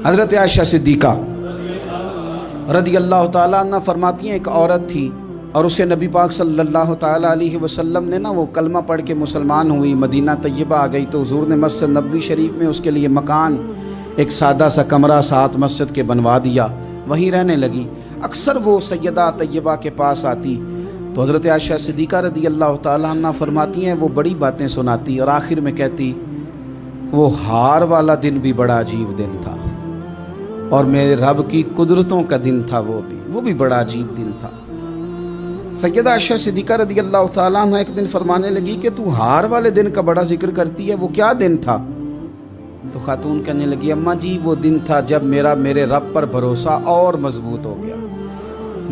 حضرت عائشہ صدیقہ رضی اللہ تعالیٰ عنہ فرماتی ہیں ایک عورت تھی اور اسے نبی پاک صلی اللہ تعالیٰ علیہ وسلم نے وہ کلمہ پڑھ کے مسلمان ہوئی، مدینہ طیبہ آ گئی تو حضور نے مسجد نبوی شریف میں اس کے لیے مکان، ایک سادہ سا کمرہ ساتھ مسجد کے بنوا دیا، وہیں رہنے لگی۔ اکثر وہ سیدہ طیبہ کے پاس آتی تو حضرت عائشہ صدیقہ رضی اللہ تعالیٰ عنہ فرماتی ہیں وہ بڑی باتیں سناتی اور آخر میں کہتی وہ ہار والا دن بھی بڑا عجیب دن تھا اور میرے رب کی قدرتوں کا دن تھا، وہ بھی بڑا عجیب دن تھا۔ سیدہ عائشہ صدیقہ رضی اللہ تعالیٰ عنہ ایک دن فرمانے لگی کہ تو ہار والے دن کا بڑا ذکر کرتی ہے، وہ کیا دن تھا؟ تو خاتون کہنے لگی اماں جی وہ دن تھا جب میرے رب پر بھروسہ اور مضبوط ہو گیا،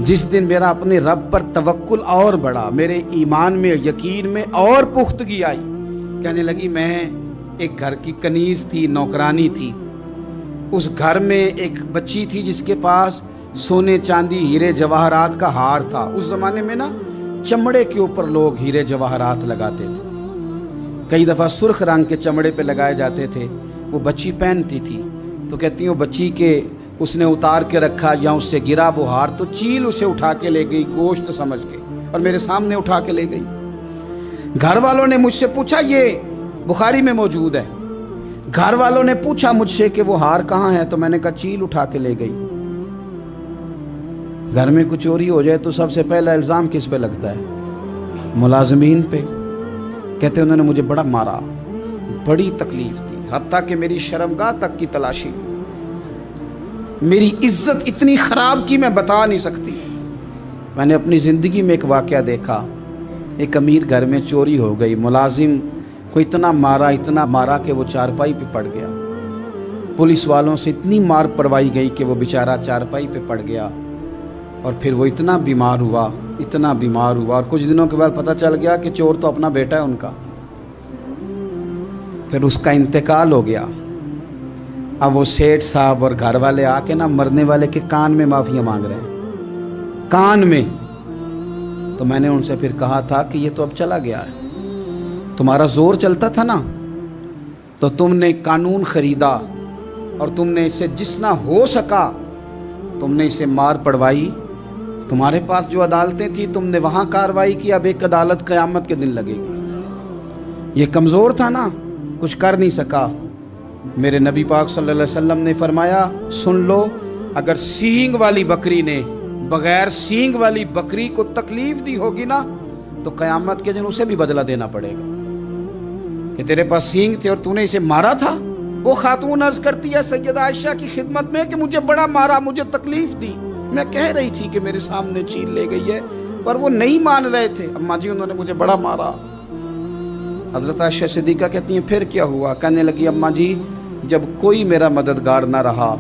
جس دن میرا اپنے رب پر توکل اور بڑھا، میرے ایمان میں یقین میں اور پختگی آئی۔ کہنے لگی میں ایک گھر کی کنیز تھی، نوکرانی تھی، اس گھر میں ایک بچی تھی جس کے پاس سونے چاندی ہیرے جواہرات کا ہار تھا۔ اس زمانے میں چمڑے کے اوپر لوگ ہیرے جواہرات لگاتے تھے، کئی دفعہ سرخ رنگ کے چمڑے پہ لگائے جاتے تھے، وہ بچی پہنتی تھی تو کہتی ہیں وہ بچی کے اس نے اتار کے رکھا یا اس سے گرا وہ ہار تو چیل اسے اٹھا کے لے گئی گوشت سمجھ کے اور میرے سامنے اٹھا کے لے گئی۔ گھر والوں نے مجھ سے پوچھا، یہ بخاری میں موجود ہے، گھر والوں نے پوچھا مجھ سے کہ وہ ہار کہاں ہے تو میں نے کہا چیل اٹھا کے لے گئی۔ گھر میں کچھ چوری ہو جائے تو سب سے پہلا الزام کس پہ لگتا ہے؟ ملازمین پہ۔ کہتے انہوں نے مجھے بڑا مارا، بڑی تکلیف تھی، حتیٰ کہ میری شرمگاہ تک کی تلاشی، میری عزت اتنی خراب کی میں بتا نہیں سکتی۔ میں نے اپنی زندگی میں ایک واقعہ دیکھا، ایک امیر گھر میں چوری ہو گئی، ملازم کو اتنا مارا کہ وہ چارپائی پہ پڑ گیا، پولیس والوں سے اتنی مار پڑوائی گئی کہ وہ بیچارہ چارپائی پہ پڑ گیا اور پھر وہ اتنا بیمار ہوا اور کچھ دنوں کے بعد پتہ چل گیا کہ چور تو اپنا بیٹا ہے ان کا، پھر اس کا انتقال ہو گیا۔ اب وہ سیٹھ صاحب اور گھر والے آ کے مرنے والے کے کان میں معافیاں مانگ رہے ہیں، کان میں۔ تو میں نے ان سے پھر کہا تھا کہ یہ تو اب چلا گیا ہے، تمہارا زور چلتا تھا تو تم نے قانون خریدا اور تم نے اسے جس نہ ہو سکا تم نے اسے مار پڑوائی، تمہارے پاس جو عدالتیں تھیں تم نے وہاں کارروائی کی، اب ایک عدالت قیامت کے دن لگے گی۔ یہ کمزور تھا کچھ کر نہیں سکا۔ میرے نبی پاک صلی اللہ علیہ وسلم نے فرمایا سن لو، اگر سینگ والی بکری نے بغیر سینگ والی بکری کو تکلیف دی ہوگی تو قیامت کے دن اسے بھی بدلہ دینا پڑے گا کہ تیرے پاس سینگ تھے اور تو نے اسے مارا تھا۔ وہ خاتون عرض کرتی ہے سیدہ عائشہ کی خدمت میں کہ مجھے بڑا مارا، مجھے تکلیف دی، میں کہہ رہی تھی کہ میرے سامنے چیل لے گئی ہے پر وہ نہیں مان رہے تھے، اماں جی انہوں نے مجھے بڑا مارا۔ حضرت عائشہ صدیقہ کہتی ہیں پھر کیا ہوا؟ کہنے لگی اماں جی جب کوئی میرا مددگار نہ رہا،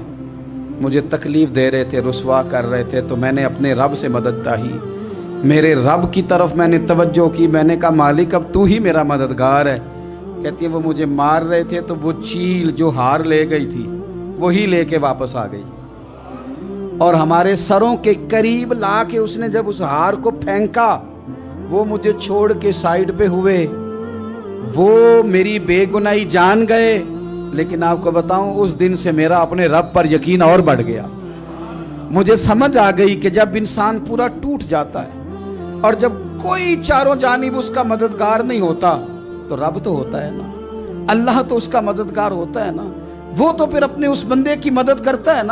مجھے تکلیف دے رہے تھے، رسوا کر رہے تھے، تو میں نے اپنے رب سے مدد چاہی، میرے رب کی طرف میں نے توجہ کی، میں نے کہا مالک اب تو ہی میرا مددگار ہے۔ کہتی ہے وہ مجھے مار رہے تھے تو وہ چیل جو ہار لے گئی تھی وہی لے کے واپس آ گئی اور ہمارے سروں کے قریب لا کے اس نے جب اس ہار کو پھینکا وہ مجھے چھوڑ کے سائیڈ پہ ہوئے، وہ میری بے گناہی جان گئے، لیکن آپ کو بتاؤں اس دن سے میرا اپنے رب پر یقین اور بڑھ گیا۔ مجھے سمجھ آ گئی کہ جب انسان پورا ٹوٹ جاتا ہے اور جب کوئی چاروں جانب اس کا مددگار نہیں ہوتا تو رب تو ہوتا ہے اللہ تو اس کا مددگار ہوتا ہے وہ تو پھر اپنے اس بندے کی مدد کرتا ہے